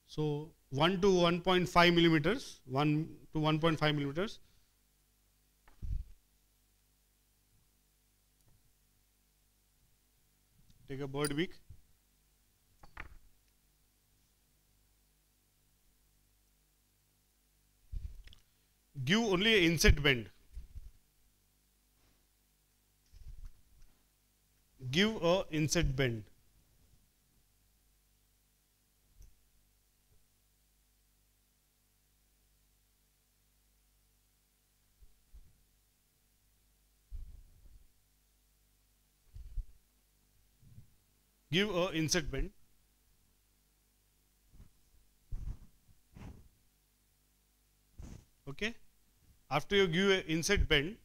So 1 to 1.5 millimeters, 1 to 1.5 millimeters. Take a bird beak. Give only an inset bend. Give a inset bend. Give a inset bend. Okay. After you give a inset bend,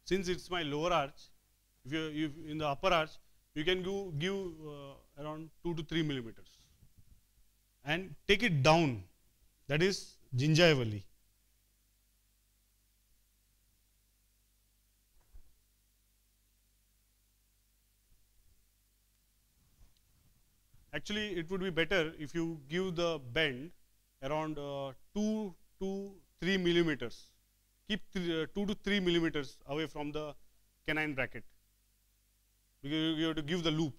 since it's my lower arch, if you in the upper arch, you can give around 2 to 3 millimeters and take it down. That is gingivally. Actually, it would be better if you give the bend around 2 to 3 millimeters. Keep 2 to 3 millimeters away from the canine bracket, because you have to give the loop.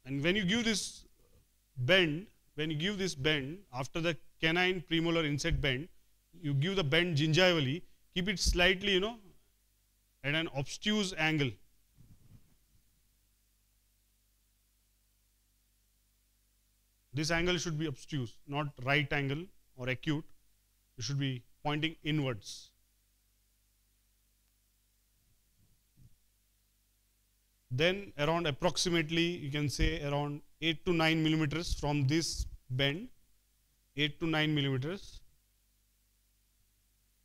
And when you give this bend, after the canine premolar inset bend, you give the bend gingivally, keep it slightly, at an obtuse angle. This angle should be obtuse, not right angle or acute. It should be pointing inwards. Then around approximately, you can say around 8 to 9 millimeters from this bend, 8 to 9 millimeters,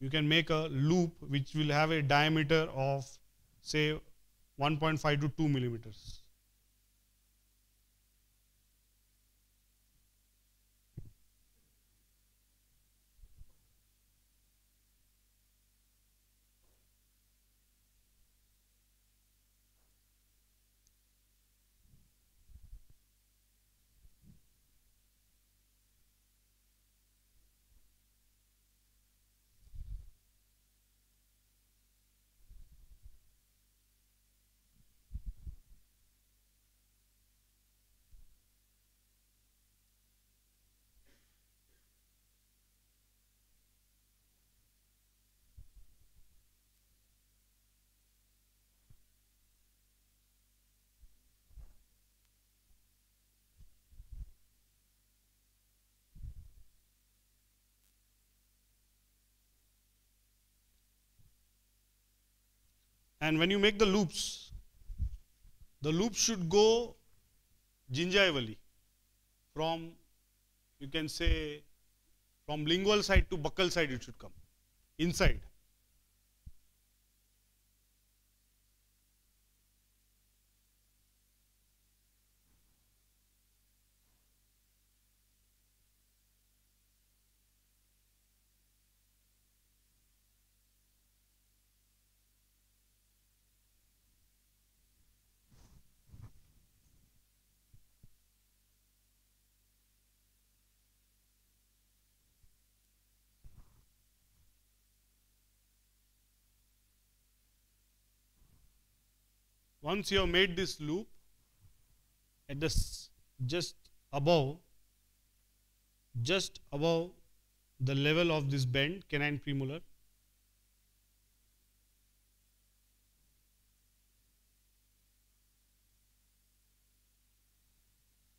you can make a loop which will have a diameter of say 1.5 to 2 millimeters. And when you make the loops should go gingivally from, you can say, from lingual side to buccal side it should come, inside. Once you have made this loop, at the just above the level of this bend, canine premolar,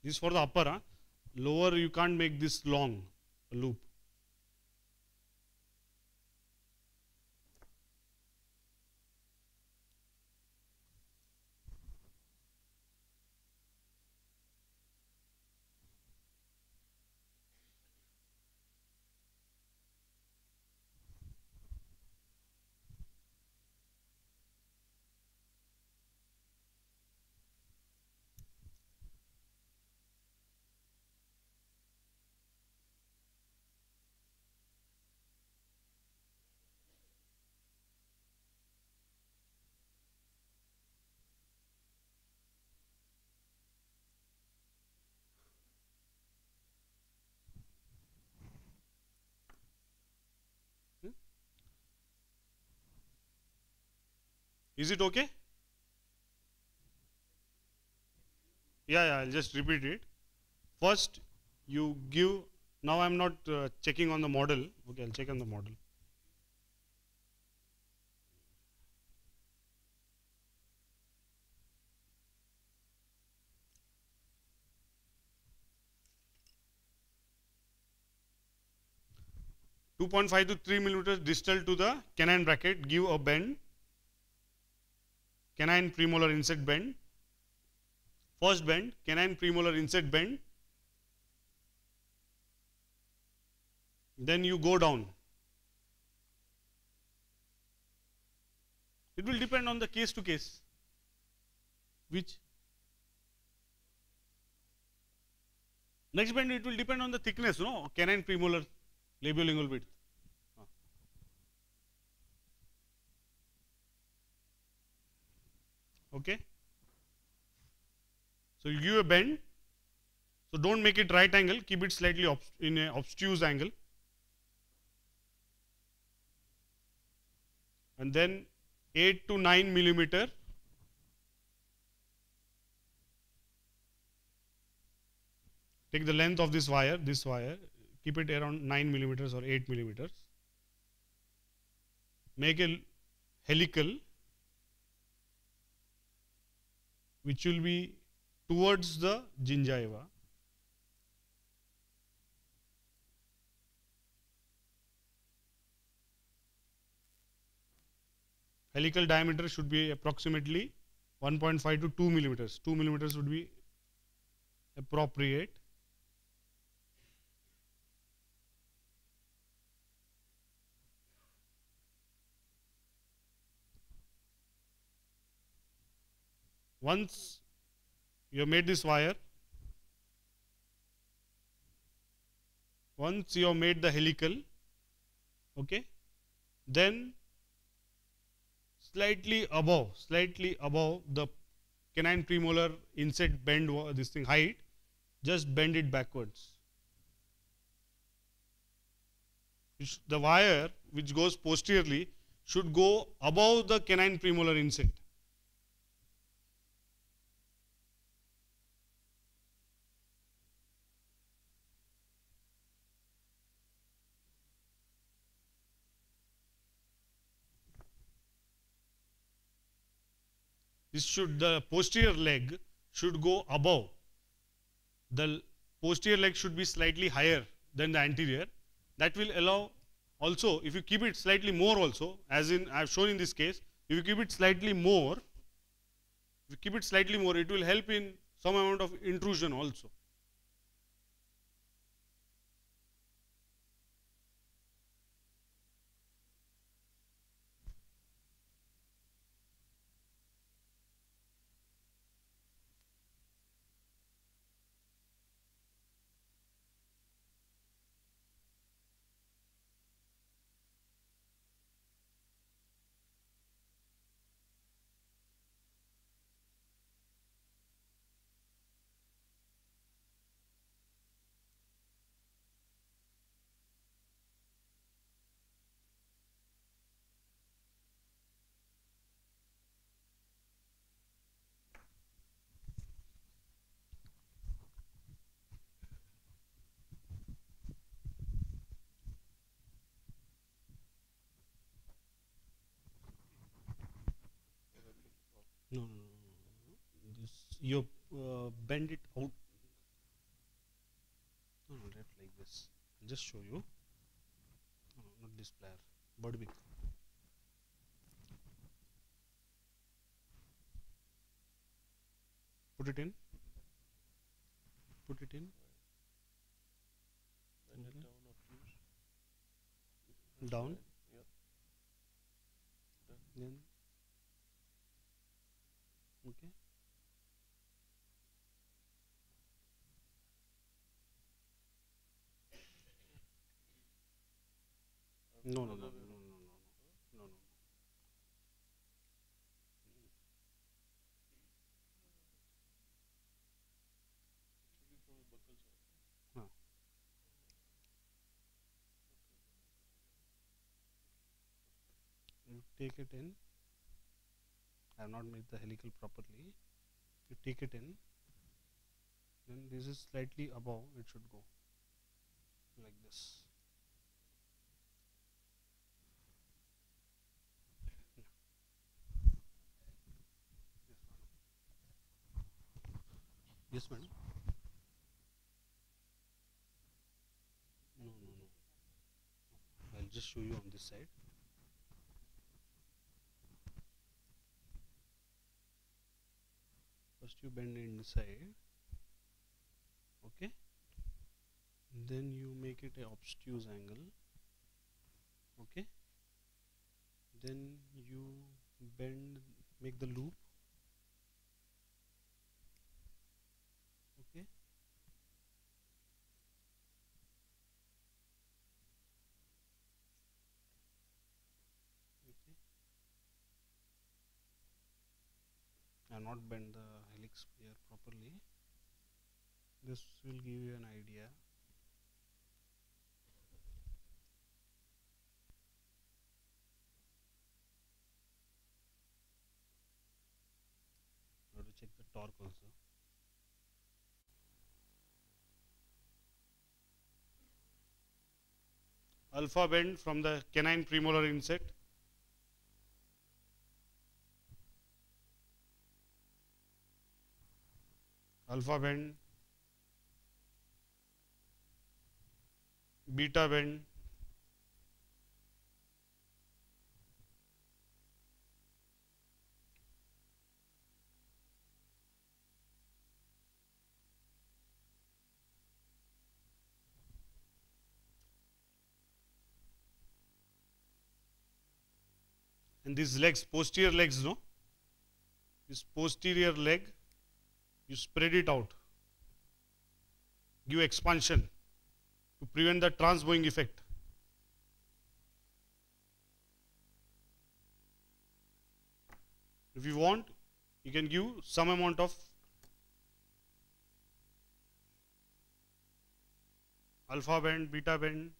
this is for the upper, lower you can't make this long loop. Is it okay? Yeah, I'll just repeat it. First, you give, now I'm not checking on the model. Okay, I'll check on the model. .5 to 3 millimeters distal to the canine bracket, give a bend, canine premolar inset bend. First bend, canine premolar inset bend. Then you go down. It will depend on the case to case. Which? Next bend, it will depend on the thickness, no? Canine premolar labiolingual width. Okay. So you give a bend. So don't make it right angle, keep it slightly in a obtuse angle. And then 8 to 9 millimeter. Take the length of this wire, keep it around 9 millimeters or 8 millimeters. Make a helical, which will be towards the gingiva. Helical diameter should be approximately 1.5 to 2 millimeters. 2 millimeters would be appropriate. Once you have made this wire, once you have made the helical, okay, then slightly above the canine premolar inset bend, this thing height, just bend it backwards. The wire which goes posteriorly should go above the canine premolar inset. The posterior leg should go above. The posterior leg should be slightly higher than the anterior. That will allow also, if you keep it slightly more also, as in I have shown in this case, if you keep it slightly more, it will help in some amount of intrusion also. No. This, you bend it out. No, left like this. I'll just show you. No, not this plier. Bud big. Put it in. Put it in. Down. Then. Okay. No. You take it in. I have not made the helical properly. You take it in, then this is slightly above, it should go like this. Yes, madam. No, no, no. I'll just show you on this side. First you bend inside, okay, then you make it a obtuse angle, okay, then you bend, make the loop, okay, okay. I have not bend the helix here properly. This will give you an idea. You have to check the torque also. Alpha bend from the canine premolar inset. Alpha bend, beta bend, and these legs, posterior legs, no? This posterior leg, you spread it out, give expansion to prevent the transbowing effect. If you want, you can give some amount of alpha bend, beta bend.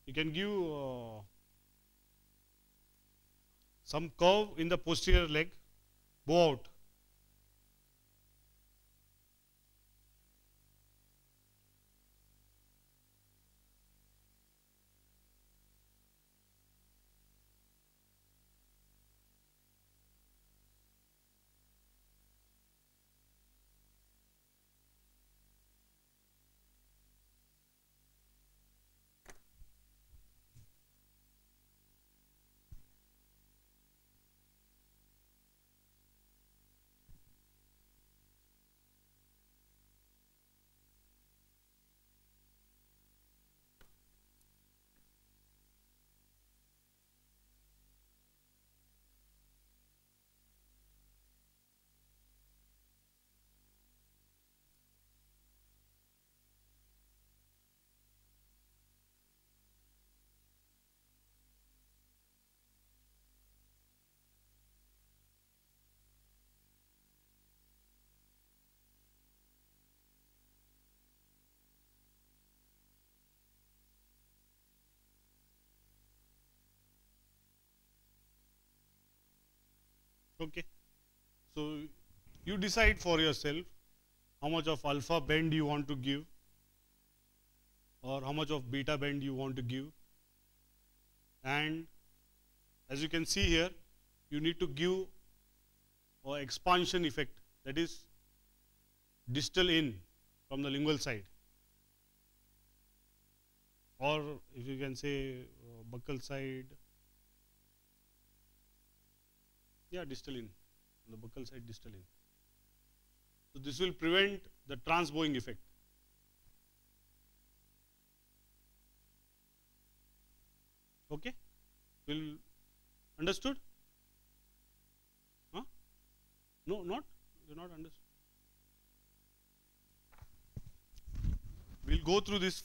You can give some curve in the posterior leg, bow out. Okay. So you decide for yourself how much of alpha bend you want to give or how much of beta bend you want to give. And as you can see here, you need to give an expansion effect, that is distal in from the lingual side, or if you can say buccal side, yeah, distal in, the buccal side distal in. So this will prevent the transbowing effect. Okay, will understood? Huh? No, not, you're not understood. We'll go through this